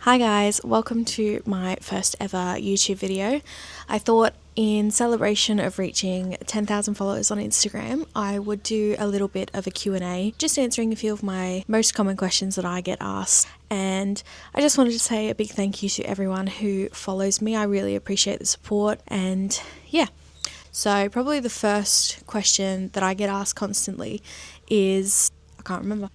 Hi guys, welcome to my first ever YouTube video. I thought in celebration of reaching 10,000 followers on Instagram, I would do a little bit of a Q&A, just answering a few of my most common questions that I get asked. And I just wanted to say a big thank you to everyone who follows me. I really appreciate the support, and yeah. So probably the first question that I get asked constantly is, I can't remember.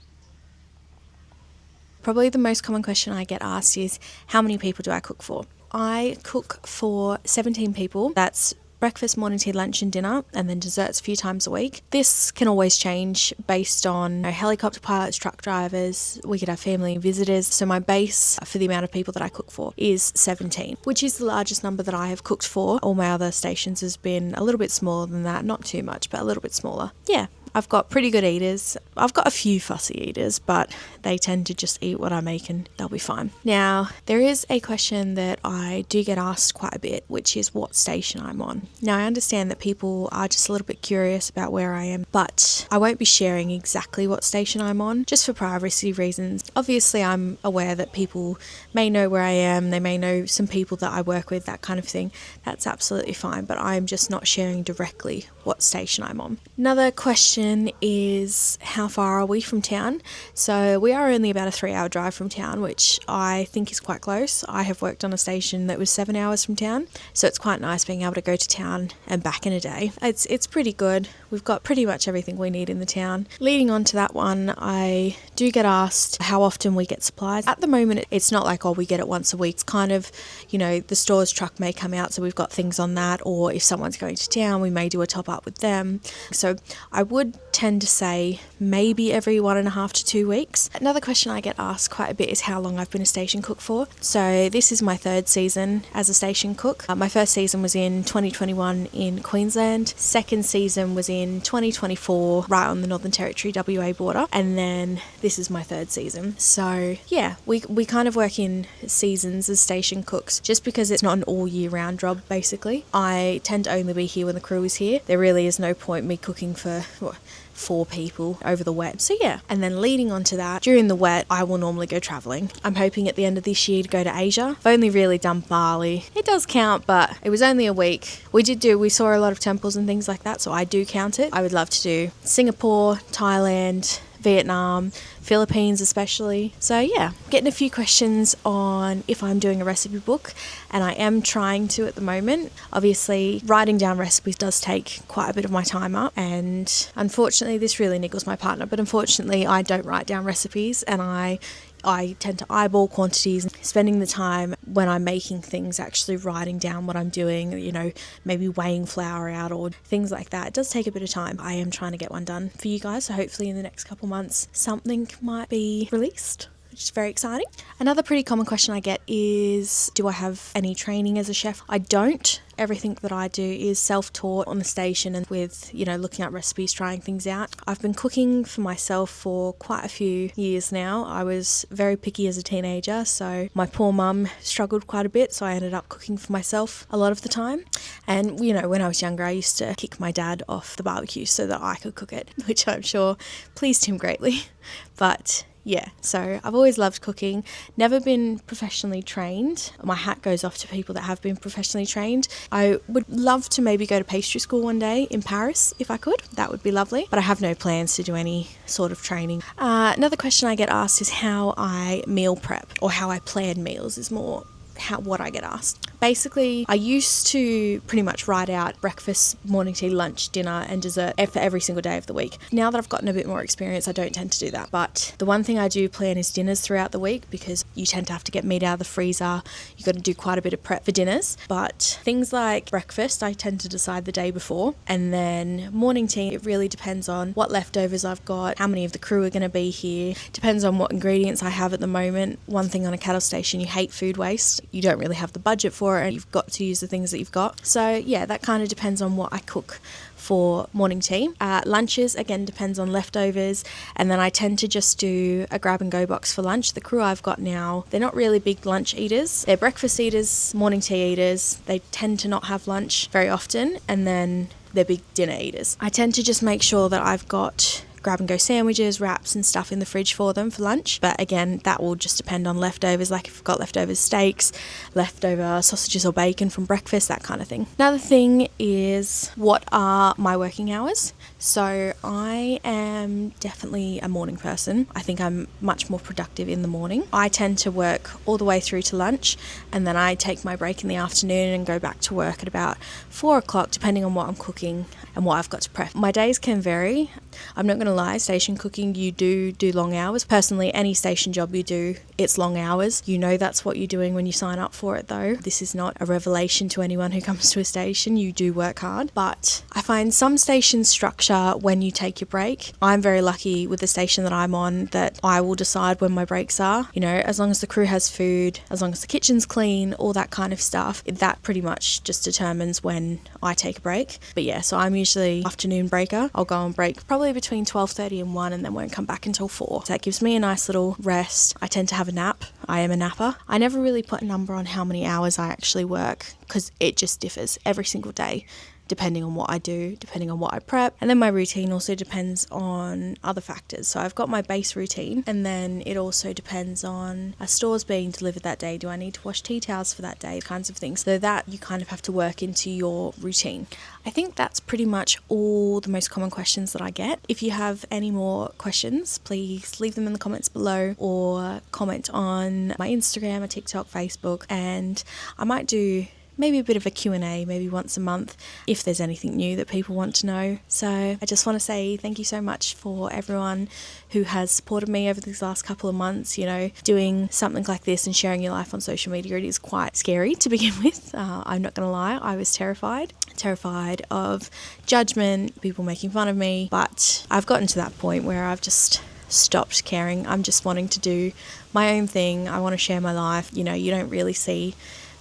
Probably the most common question I get asked is, how many people do I cook for? I cook for 17 people. That's breakfast, morning tea, lunch and dinner, and then desserts a few times a week. This can always change based on helicopter pilots, truck drivers. We could have family visitors. So my base for the amount of people that I cook for is 17, which is the largest number that I have cooked for. All my other stations has been a little bit smaller than that. Not too much, but a little bit smaller. Yeah. I've got pretty good eaters. I've got a few fussy eaters, but they tend to just eat what I make and they'll be fine. Now, there is a question that I do get asked quite a bit, which is what station I'm on. Now, I understand that people are just a little bit curious about where I am, but I won't be sharing exactly what station I'm on, just for privacy reasons. Obviously, I'm aware that people may know where I am, they may know some people that I work with, that kind of thing. That's absolutely fine, but I'm just not sharing directly what station I'm on. Another question is, how far are we from town? So we are only about a 3-hour drive from town, which I think is quite close. I have worked on a station that was 7 hours from town, so it's quite nice being able to go to town and back in a day. It's pretty good. We've got pretty much everything we need in the town. Leading on to that one, I do get asked how often we get supplies. At the moment, it's not like, oh, we get it once a week. It's kind of, the store's truck may come out, so we've got things on that, or if someone's going to town, we may do a top up with them. So I would tend to say maybe every 1.5 to 2 weeks. Another question I get asked quite a bit is how long I've been a station cook for. So this is my 3rd season as a station cook. My first season was in 2021 in Queensland. Second season was in 2024 right on the Northern Territory WA border, and then this is my 3rd season. So yeah, we kind of work in seasons as station cooks, just because it's not an all year round job. Basically, I tend to only be here when the crew is here. There really is no point me cooking for 4 people over the wet. So yeah, and then leading on to that, during the wet, I will normally go traveling. I'm hoping at the end of this year to go to Asia. I've only really done Bali. It does count, but it was only a week. We saw a lot of temples and things like that, so I do count it. I would love to do Singapore, Thailand, Vietnam, Philippines especially. So yeah, getting a few questions on if I'm doing a recipe book, and I am trying to at the moment. Obviously, writing down recipes does take quite a bit of my time up, and unfortunately this really niggles my partner, but unfortunately I don't write down recipes, and I tend to eyeball quantities, spending the time when I'm making things actually writing down what I'm doing, maybe weighing flour out or things like that. It does take a bit of time. I am trying to get one done for you guys, so hopefully in the next couple months something might be released, which is very exciting. Another pretty common question I get is, do I have any training as a chef? I don't. Everything that I do is self-taught on the station and with, looking at recipes, trying things out. I've been cooking for myself for quite a few years now. I was very picky as a teenager, so my poor mum struggled quite a bit, so I ended up cooking for myself a lot of the time. And, when I was younger, I used to kick my dad off the barbecue so that I could cook it, which I'm sure pleased him greatly. But yeah, so I've always loved cooking, never been professionally trained. My hat goes off to people that have been professionally trained. I would love to maybe go to pastry school one day in Paris if I could. That would be lovely, but I have no plans to do any sort of training. Another question I get asked is how I meal prep, or how I plan meals is more what I get asked. Basically, I used to pretty much write out breakfast, morning tea, lunch, dinner and dessert for every single day of the week. Now that I've gotten a bit more experience, I don't tend to do that. But the one thing I do plan is dinners throughout the week, because you tend to have to get meat out of the freezer. You've got to do quite a bit of prep for dinners. But things like breakfast, I tend to decide the day before. And then morning tea, it really depends on what leftovers I've got, how many of the crew are going to be here. Depends on what ingredients I have at the moment. One thing on a cattle station, you hate food waste. You don't really have the budget for it, and you've got to use the things that you've got. So yeah, that kind of depends on what I cook for morning tea. Lunches, again, depends on leftovers, and then I tend to just do a grab and go box for lunch. The crew I've got now, they're not really big lunch eaters. They're breakfast eaters, morning tea eaters. They tend to not have lunch very often, and then they're big dinner eaters. I tend to just make sure that I've got grab and go sandwiches, wraps and stuff in the fridge for them for lunch. But again, that will just depend on leftovers, like if I've got leftover steaks, leftover sausages or bacon from breakfast, that kind of thing. Another thing is, what are my working hours? So I am definitely a morning person. I think I'm much more productive in the morning. I tend to work all the way through to lunch, and then I take my break in the afternoon and go back to work at about 4 o'clock, depending on what I'm cooking and what I've got to prep. My days can vary. I'm not going to lie, station cooking, you do long hours. Personally, any station job you do, it's long hours. You know that's what you're doing when you sign up for it though. This is not a revelation to anyone who comes to a station. You do work hard. But I find some stations structure when you take your break. I'm very lucky with the station that I'm on that I will decide when my breaks are. You know, as long as the crew has food, as long as the kitchen's clean, all that kind of stuff, that pretty much just determines when I take a break. But yeah, so I'm usually afternoon breaker. I'll go on break probably between 12:30 and 1 and then won't come back until 4. So that gives me a nice little rest. I tend to have a nap. I am a napper. I never really put a number on how many hours I actually work because it just differs every single day, depending on what I do, depending on what I prep. And then my routine also depends on other factors. So I've got my base routine, and then it also depends on a store's being delivered that day. Do I need to wash tea towels for that day? Kinds of things. So that you kind of have to work into your routine. I think that's pretty much all the most common questions that I get. If you have any more questions, please leave them in the comments below or comment on my Instagram, my TikTok, Facebook, and I might do maybe a bit of a Q&A, maybe once a month, if there's anything new that people want to know. So I just want to say thank you so much for everyone who has supported me over these last couple of months. You know, doing something like this and sharing your life on social media, it is quite scary to begin with. I'm not going to lie, I was terrified of judgment, people making fun of me, but I've gotten to that point where I've just stopped caring. I'm just wanting to do my own thing. I want to share my life. You know, you don't really see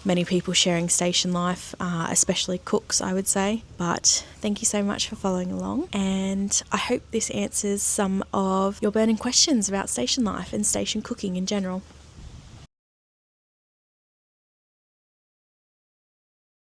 many people sharing station life, especially cooks, I would say. But thank you so much for following along, and I hope this answers some of your burning questions about station life and station cooking in general.